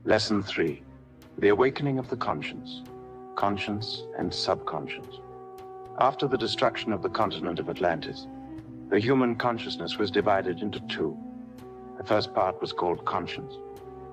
Lesson 3. The awakening of the conscience. Conscience and subconscious. After the destruction of the continent of Atlantis, the human consciousness was divided into two. The first part was called conscience,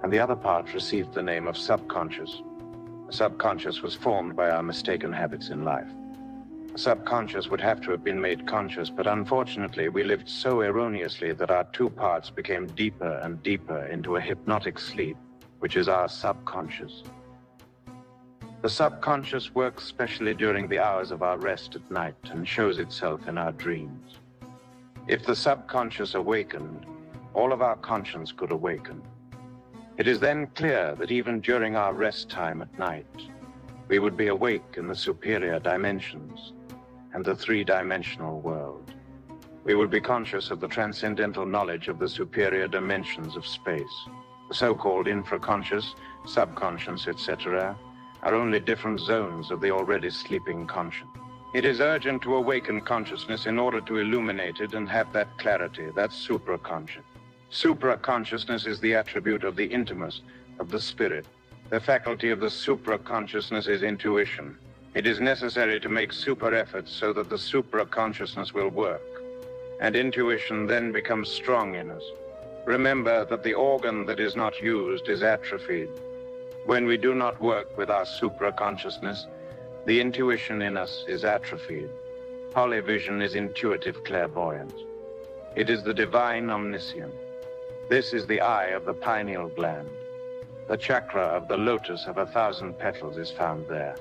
and the other part received the name of subconscious. The subconscious was formed by our mistaken habits in life. The subconscious would have to have been made conscious, but unfortunately we lived so erroneously that our two parts became deeper and deeper into a hypnotic sleep, which is our subconscious. The subconscious works specially during the hours of our rest at night and shows itself in our dreams. If the subconscious awakened, all of our conscience could awaken. It is then clear that even during our rest time at night, we would be awake in the superior dimensions and the three-dimensional world. We would be conscious of the transcendental knowledge of the superior dimensions of space. The so-called infra-conscious, subconscious, etc., are only different zones of the already sleeping conscience. It is urgent to awaken consciousness in order to illuminate it and have that clarity, that supra-conscious. Supra-consciousness is the attribute of the intimus, of the spirit. The faculty of the supra-consciousness is intuition. It is necessary to make super efforts so that the supra-consciousness will work, and intuition then becomes strong in us. Remember that the organ that is not used is atrophied. When we do not work with our supra-consciousness, the intuition in us is atrophied. Polyvision is intuitive clairvoyance. It is the divine omniscience. This is the eye of the pineal gland. The chakra of the lotus of 1,000 petals is found there.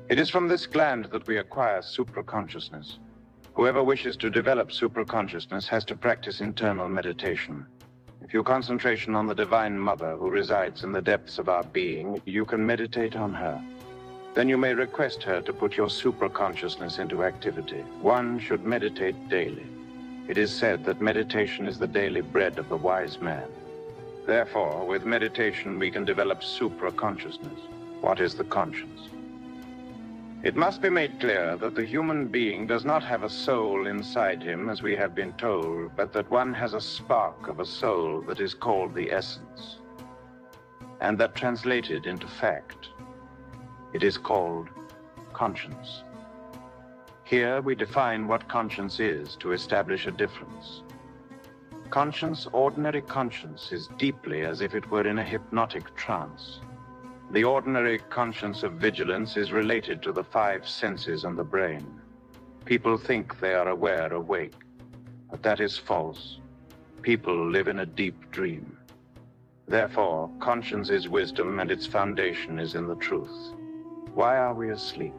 It is from this gland that we acquire supra-consciousness. Whoever wishes to develop supra-consciousness has to practice internal meditation. If you concentration on the Divine Mother who resides in the depths of our being, you can meditate on her. Then you may request her to put your supra-consciousness into activity. One should meditate daily. It is said that meditation is the daily bread of the wise man. Therefore, with meditation, we can develop supra-consciousness. What is the conscience? It must be made clear that the human being does not have a soul inside him, as we have been told, but that one has a spark of a soul that is called the essence, and that translated into fact, it is called conscience. Here we define what conscience is to establish a difference. Conscience, ordinary conscience, is deeply as if it were in a hypnotic trance. The ordinary conscience of vigilance is related to the 5 senses and the brain. People think they are aware awake, but that is false. People live in a deep dream. Therefore, conscience is wisdom and its foundation is in the truth. Why are we asleep?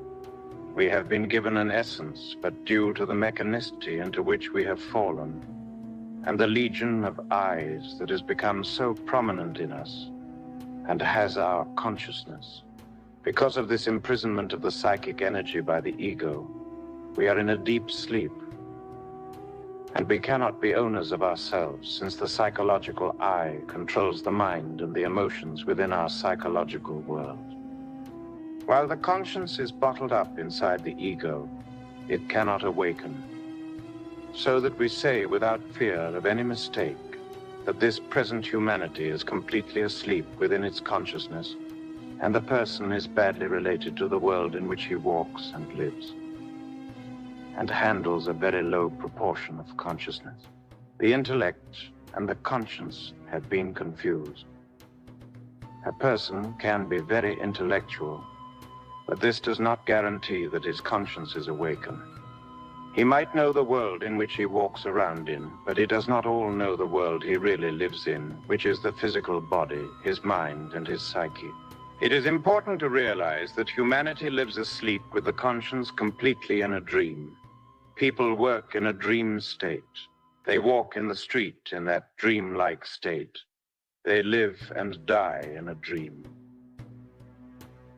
We have been given an essence, but due to the mechanicity into which we have fallen, and the legion of eyes that has become so prominent in us, and has our consciousness. Because of this imprisonment of the psychic energy by the ego, we are in a deep sleep. And we cannot be owners of ourselves, since the psychological I controls the mind and the emotions within our psychological world. While the conscience is bottled up inside the ego, it cannot awaken. So that we say without fear of any mistake, that this present humanity is completely asleep within its consciousness, and the person is badly related to the world in which he walks and lives, and handles a very low proportion of consciousness. The intellect and the conscience have been confused. A person can be very intellectual, but this does not guarantee that his conscience is awakened. He might know the world in which he walks around in, but he does not all know the world he really lives in, which is the physical body, his mind, and his psyche. It is important to realize that humanity lives asleep with the conscience completely in a dream. People work in a dream state. They walk in the street in that dream-like state. They live and die in a dream.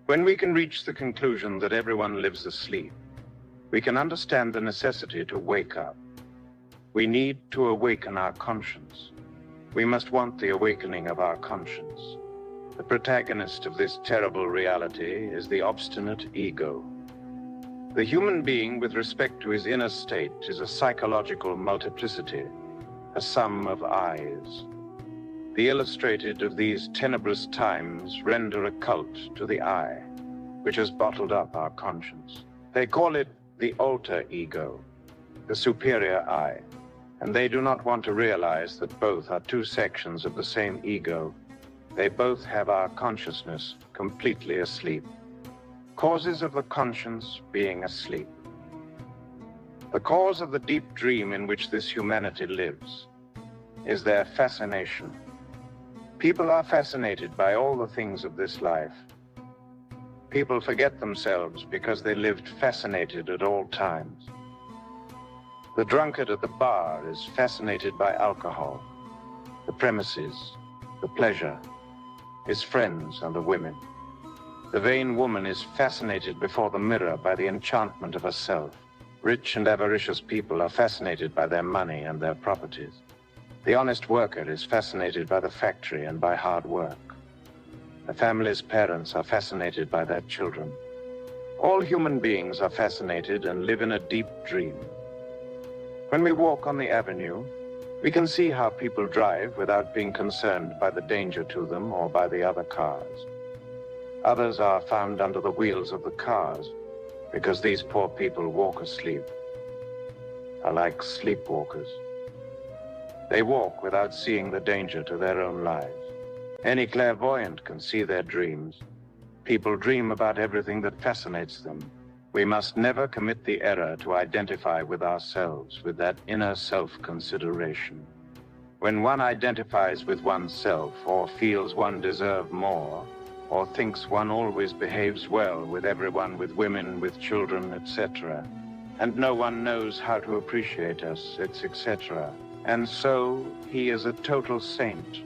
When we can reach the conclusion that everyone lives asleep, we can understand the necessity to wake up. We need to awaken our conscience. We must want the awakening of our conscience. The protagonist of this terrible reality is the obstinate ego. The human being, with respect to his inner state, is a psychological multiplicity, a sum of I's. the illustrated of these tenebrous times render a cult to the I, which has bottled up our conscience. They call it the alter ego, the superior I, and they do not want to realize that both are two sections of the same ego. They both have our consciousness completely asleep. Causes of the conscience being asleep. The cause of the deep dream in which this humanity lives is their fascination. People are fascinated by all the things of this life. People forget themselves because they lived fascinated at all times. The drunkard at the bar is fascinated by alcohol, the premises, the pleasure, his friends and the women. The vain woman is fascinated before the mirror by the enchantment of herself. Rich and avaricious people are fascinated by their money and their properties. The honest worker is fascinated by the factory and by hard work. The family's parents are fascinated by their children. All human beings are fascinated and live in a deep dream. When we walk on the avenue, we can see how people drive without being concerned by the danger to them or by the other cars. Others are found under the wheels of the cars because these poor people walk asleep, are like sleepwalkers. They walk without seeing the danger to their own lives. Any clairvoyant can see their dreams. People dream about everything that fascinates them. We must never commit the error to identify with ourselves, with that inner self-consideration. When one identifies with oneself, or feels one deserves more, or thinks one always behaves well with everyone, with women, with children, etc., and no one knows how to appreciate us, etc., and so he is a total saint,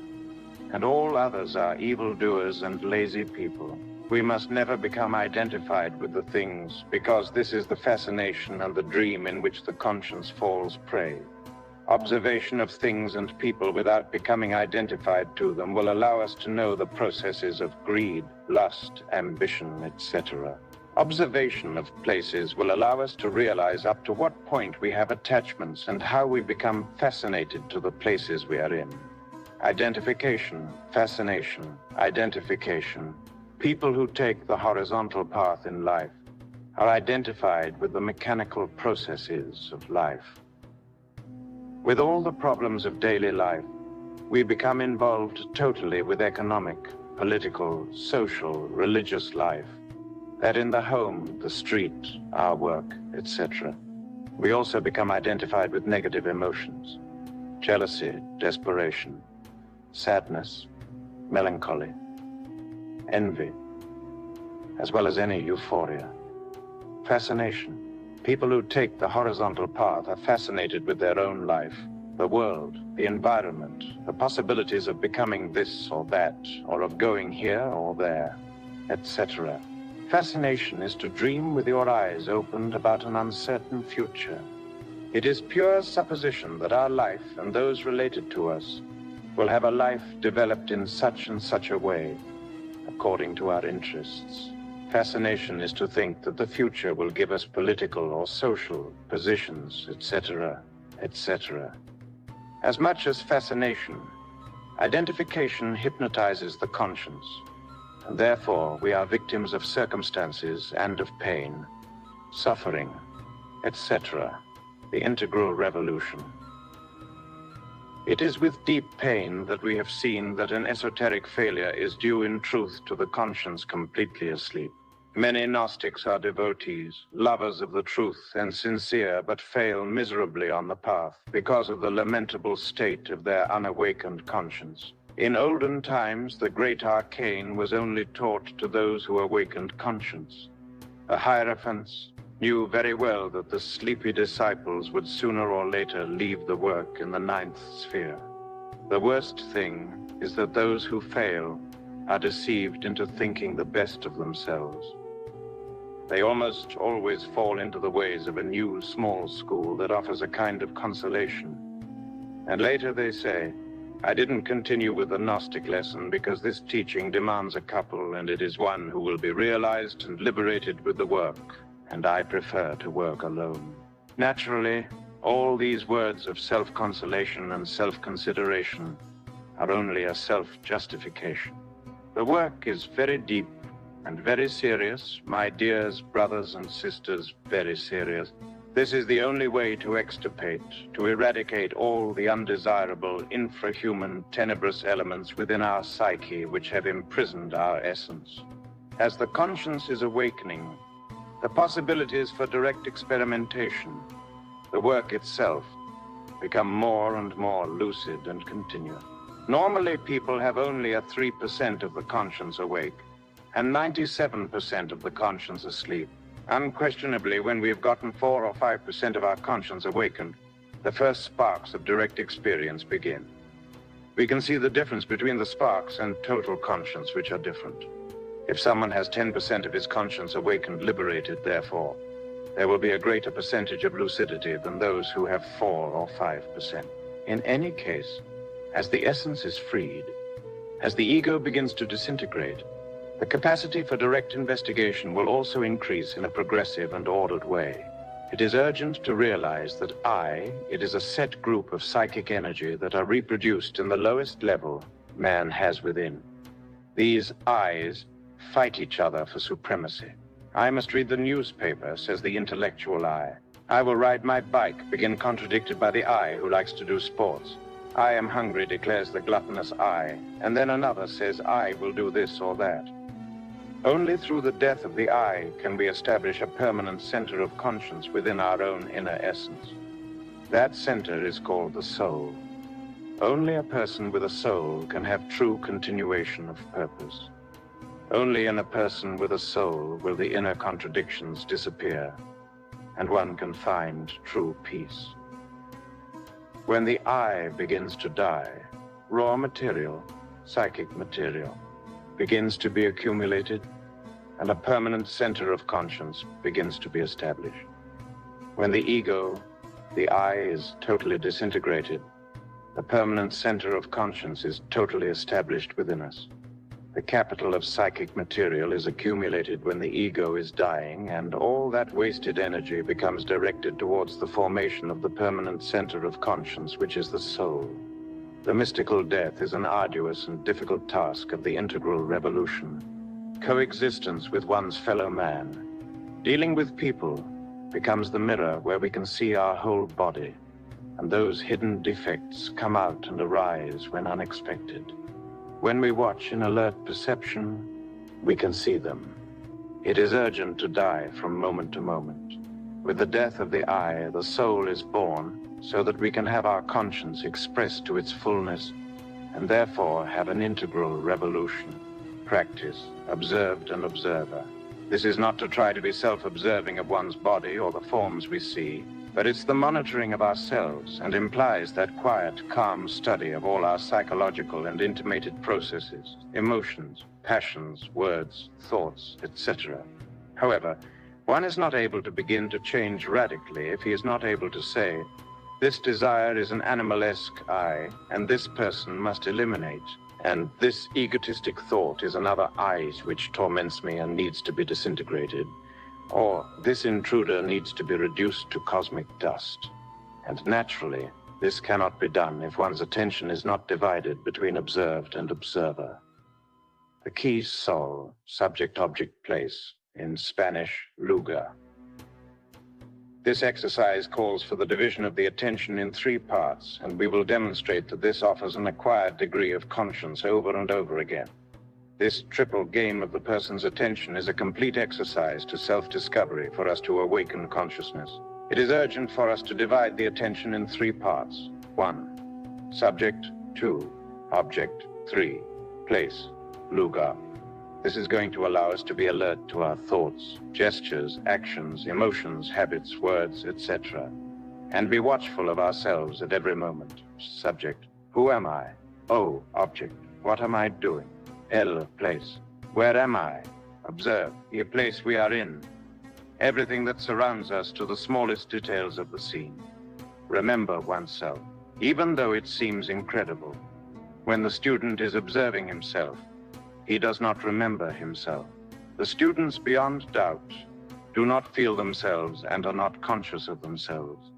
and all others are evildoers and lazy people. We must never become identified with the things, because this is the fascination and the dream in which the conscience falls prey. Observation of things and people without becoming identified to them will allow us to know the processes of greed, lust, ambition, etc. Observation of places will allow us to realize up to what point we have attachments and how we become fascinated to the places we are in. Identification, fascination, identification. People who take the horizontal path in life are identified with the mechanical processes of life. With all the problems of daily life, we become involved totally with economic, political, social, religious life. That in the home, the street, our work, etc. We also become identified with negative emotions, jealousy, desperation, sadness, melancholy, envy, as well as any euphoria. Fascination. People who take the horizontal path are fascinated with their own life, the world, the environment, the possibilities of becoming this or that, or of going here or there, etc. Fascination is to dream with your eyes opened about an uncertain future. It is pure supposition that our life and those related to us will have a life developed in such and such a way, according to our interests. Fascination is to think that the future will give us political or social positions, etc., etc. As much as fascination, identification hypnotizes the conscience, and therefore we are victims of circumstances and of pain, suffering, etc., the integral revolution. It is with deep pain that we have seen that an esoteric failure is due in truth to the conscience completely asleep. Many Gnostics are devotees, lovers of the truth and sincere, but fail miserably on the path because of the lamentable state of their unawakened conscience. In olden times, the great arcane was only taught to those who awakened conscience. The Hierophants knew very well that the sleepy disciples would sooner or later leave the work in the ninth sphere. The worst thing is that those who fail are deceived into thinking the best of themselves. They almost always fall into the ways of a new small school that offers a kind of consolation. And later they say, I didn't continue with the Gnostic lesson because this teaching demands a couple and it is one who will be realized and liberated with the work, and I prefer to work alone. Naturally, all these words of self-consolation and self-consideration are only a self-justification. The work is very deep and very serious, my dears, brothers and sisters, very serious. This is the only way to extirpate, to eradicate all the undesirable, infrahuman, tenebrous elements within our psyche which have imprisoned our essence. As the conscience is awakening, the possibilities for direct experimentation, the work itself, become more and more lucid and continuous. Normally, people have only a 3% of the conscience awake and 97% of the conscience asleep. Unquestionably, when we've gotten 4 or 5% of our conscience awakened, the first sparks of direct experience begin. We can see the difference between the sparks and total conscience, which are different. If someone has 10% of his conscience awakened, liberated, therefore, there will be a greater percentage of lucidity than those who have 4 or 5%. In any case, as the essence is freed, as the ego begins to disintegrate, the capacity for direct investigation will also increase in a progressive and ordered way. It is urgent to realize that it is a set group of psychic energy that are reproduced in the lowest level man has within. These I's fight each other for supremacy. I must read the newspaper, says the intellectual I. I will ride my bike, begin contradicted by the I who likes to do sports. I am hungry, declares the gluttonous I, and then another says I will do this or that. Only through the death of the I can we establish a permanent center of conscience within our own inner essence. That center is called the soul. Only a person with a soul can have true continuation of purpose. Only in a person with a soul will the inner contradictions disappear, and one can find true peace. When the I begins to die, raw material, psychic material, begins to be accumulated, and a permanent center of conscience begins to be established. When the ego, the I, is totally disintegrated, the permanent center of conscience is totally established within us. The capital of psychic material is accumulated when the ego is dying, and all that wasted energy becomes directed towards the formation of the permanent center of conscience, which is the soul. The mystical death is an arduous and difficult task of the integral revolution. Coexistence with one's fellow man, dealing with people, becomes the mirror where we can see our whole body, and those hidden defects come out and arise when unexpected. When we watch in alert perception, we can see them. It is urgent to die from moment to moment. With the death of the I, the soul is born, so that we can have our conscience expressed to its fullness, and therefore have an integral revolution. Practice, observed and observer. This is not to try to be self-observing of one's body or the forms we see, but it's the monitoring of ourselves, and implies that quiet, calm study of all our psychological and intimated processes, emotions, passions, words, thoughts, etc. However, one is not able to begin to change radically if he is not able to say, this desire is an animalesque I, and this person must eliminate, and this egotistic thought is another I which torments me and needs to be disintegrated. Or, this intruder needs to be reduced to cosmic dust. And naturally, this cannot be done if one's attention is not divided between observed and observer. The key is S.O.L, subject, object, place, in Spanish, lugar. This exercise calls for the division of the attention in 3 parts, and we will demonstrate that this offers an acquired degree of conscience over and over again. This triple game of the person's attention is a complete exercise to self-discovery for us to awaken consciousness. It is urgent for us to divide the attention in 3 parts. 1. Subject. 2. Object. 3. Place. Lugar. This is going to allow us to be alert to our thoughts, gestures, actions, emotions, habits, words, etc. And be watchful of ourselves at every moment. Subject. Who am I? O. Object. What am I doing? L. Place. Where am I? Observe the place we are in. Everything that surrounds us to the smallest details of the scene. Remember oneself, even though it seems incredible. When the student is observing himself, he does not remember himself. The students, beyond doubt, do not feel themselves and are not conscious of themselves.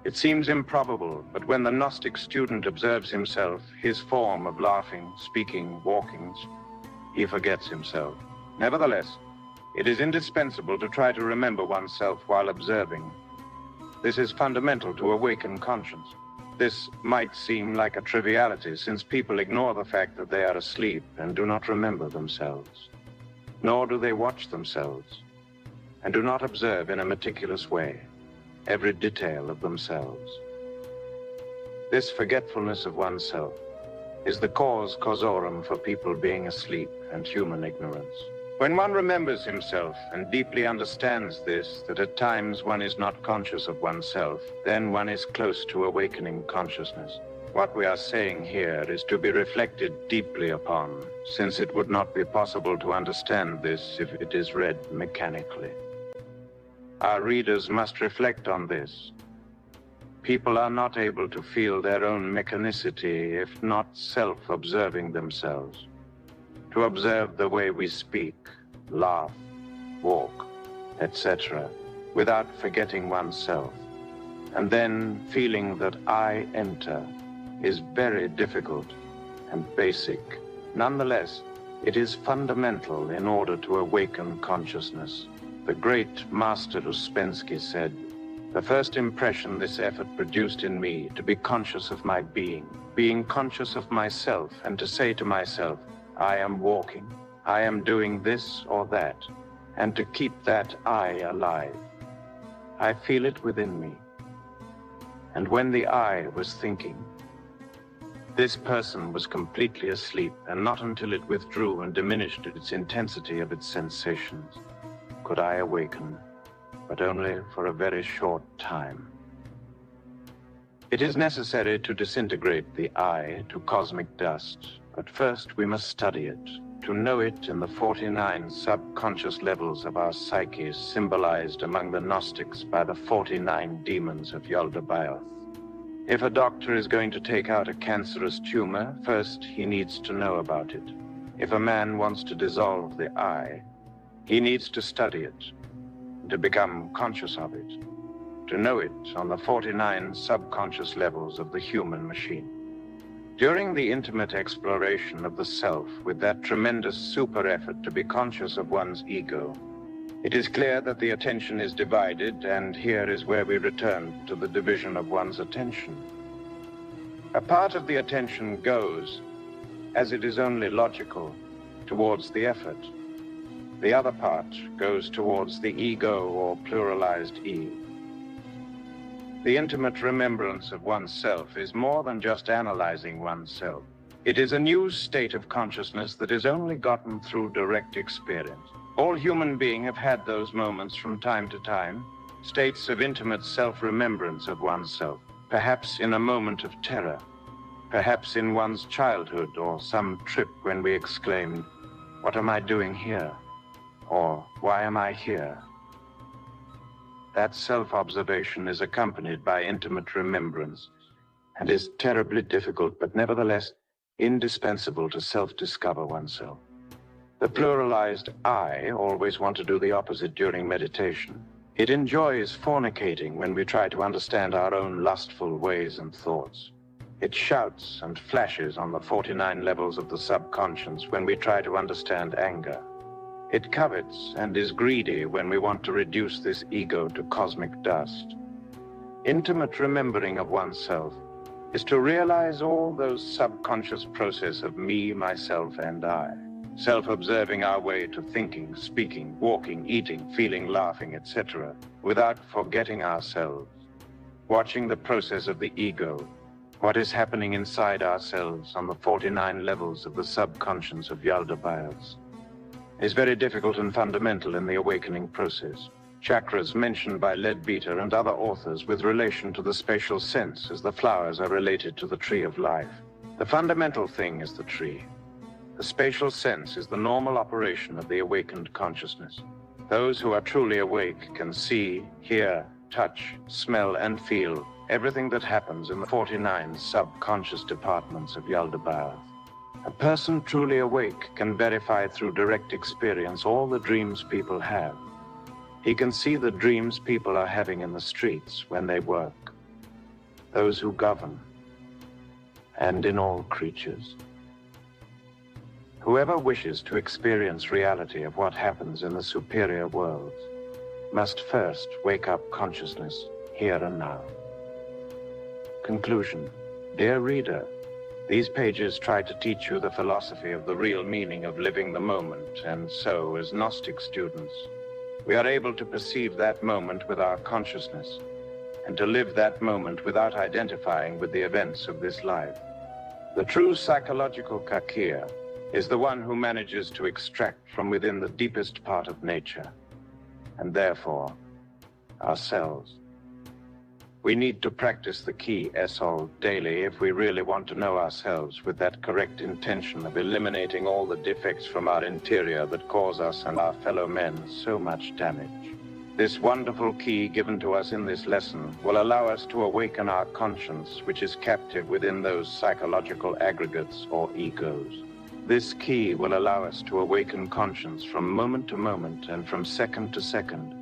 It seems improbable, but when the Gnostic student observes himself, his form of laughing, speaking, walking, he forgets himself. Nevertheless, it is indispensable to try to remember oneself while observing. This is fundamental to awaken conscience. This might seem like a triviality, since people ignore the fact that they are asleep and do not remember themselves. Nor do they watch themselves, and do not observe in a meticulous way every detail of themselves. This forgetfulness of oneself is the cause causorum for people being asleep and human ignorance. When one remembers himself and deeply understands this, that at times one is not conscious of oneself, then one is close to awakening consciousness. What we are saying here is to be reflected deeply upon, since it would not be possible to understand this if it is read mechanically. Our readers must reflect on this. People are not able to feel their own mechanicity if not self-observing themselves. To observe the way we speak, laugh, walk, etc., without forgetting oneself, and then feeling that I enter, is very difficult and basic. Nonetheless, it is fundamental in order to awaken consciousness. The great Master Uspensky said, "The first impression this effort produced in me, to be conscious of my being conscious of myself, and to say to myself, I am walking, I am doing this or that, and to keep that I alive. I feel it within me. And when the I was thinking, this person was completely asleep, and not until it withdrew and diminished its intensity of its sensations could I awaken, but only for a very short time." It is necessary to disintegrate the I to cosmic dust, but first we must study it, to know it in the 49 subconscious levels of our psyches, symbolized among the Gnostics by the 49 demons of Yaldabaoth. If a doctor is going to take out a cancerous tumor, first he needs to know about it. If a man wants to dissolve the I, he needs to study it, to become conscious of it, to know it on the 49 subconscious levels of the human machine. During the intimate exploration of the self, with that tremendous super effort to be conscious of one's ego, it is clear that the attention is divided, and here is where we return to the division of one's attention. A part of the attention goes, as it is only logical, towards the effort. The other part goes towards the ego, or pluralized E. The intimate remembrance of oneself is more than just analyzing oneself. It is a new state of consciousness that is only gotten through direct experience. All human beings have had those moments from time to time, states of intimate self-remembrance of oneself, perhaps in a moment of terror, perhaps in one's childhood or some trip when we exclaimed, "What am I doing here?" Or, "Why am I here?" That self-observation is accompanied by intimate remembrance and is terribly difficult, but nevertheless indispensable to self-discover oneself. The pluralized I always want to do the opposite during meditation. It enjoys fornicating when we try to understand our own lustful ways and thoughts. It shouts and flashes on the 49 levels of the subconscious when we try to understand anger. It covets and is greedy when we want to reduce this ego to cosmic dust. Intimate remembering of oneself is to realize all those subconscious processes of me, myself, and I, self-observing our way to thinking, speaking, walking, eating, feeling, laughing, etc., without forgetting ourselves, watching the process of the ego, what is happening inside ourselves on the 49 levels of the subconscious of Yaldabaoth, is very difficult and fundamental in the awakening process. Chakras mentioned by Leadbeater and other authors with relation to the spatial sense as the flowers are related to the tree of life. The fundamental thing is the tree. The spatial sense is the normal operation of the awakened consciousness. Those who are truly awake can see, hear, touch, smell, and feel everything that happens in the 49 subconscious departments of Yaldabaoth. A person truly awake can verify through direct experience all the dreams people have. He can see the dreams people are having in the streets when they work. those who govern, and in all creatures. Whoever wishes to experience reality of what happens in the superior worlds must first wake up consciousness here and now. Conclusion. Dear reader, these pages try to teach you the philosophy of the real meaning of living the moment, and so, as Gnostic students, we are able to perceive that moment with our consciousness, and to live that moment without identifying with the events of this life. The true psychological kakir is the one who manages to extract from within the deepest part of nature, and therefore, ourselves. We need to practice the key S.O.L daily if we really want to know ourselves with that correct intention of eliminating all the defects from our interior that cause us and our fellow men so much damage. This wonderful key given to us in this lesson will allow us to awaken our conscience, which is captive within those psychological aggregates or egos. This key will allow us to awaken conscience from moment to moment and from second to second,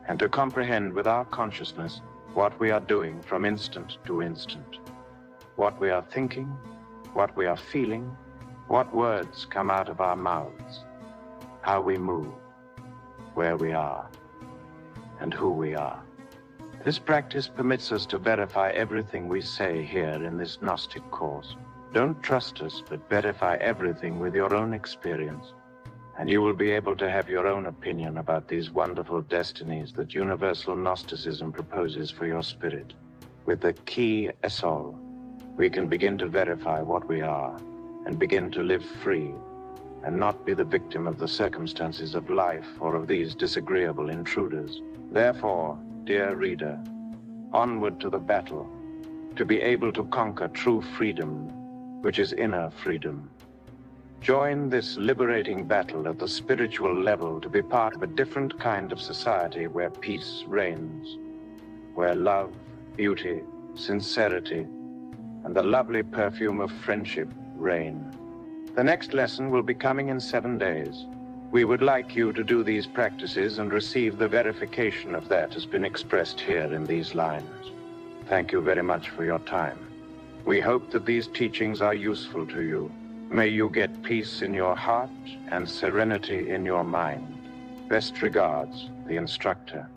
and to comprehend with our consciousness what we are doing from instant to instant, what we are thinking, what we are feeling, what words come out of our mouths, how we move, where we are, and who we are. This practice permits us to verify everything we say here in this Gnostic course. Don't trust us, but verify everything with your own experience, and you will be able to have your own opinion about these wonderful destinies that universal Gnosticism proposes for your spirit. With the key S.O.L, we can begin to verify what we are and begin to live free and not be the victim of the circumstances of life or of these disagreeable intruders. Therefore, dear reader, onward to the battle, to be able to conquer true freedom, which is inner freedom. Join this liberating battle at the spiritual level to be part of a different kind of society where peace reigns, where love, beauty, sincerity, and the lovely perfume of friendship reign. The next lesson will be coming in 7 days. We would like you to do these practices and receive the verification of that has been expressed here in these lines. Thank you very much for your time. We hope that these teachings are useful to you. May you get peace in your heart and serenity in your mind. Best regards, the instructor.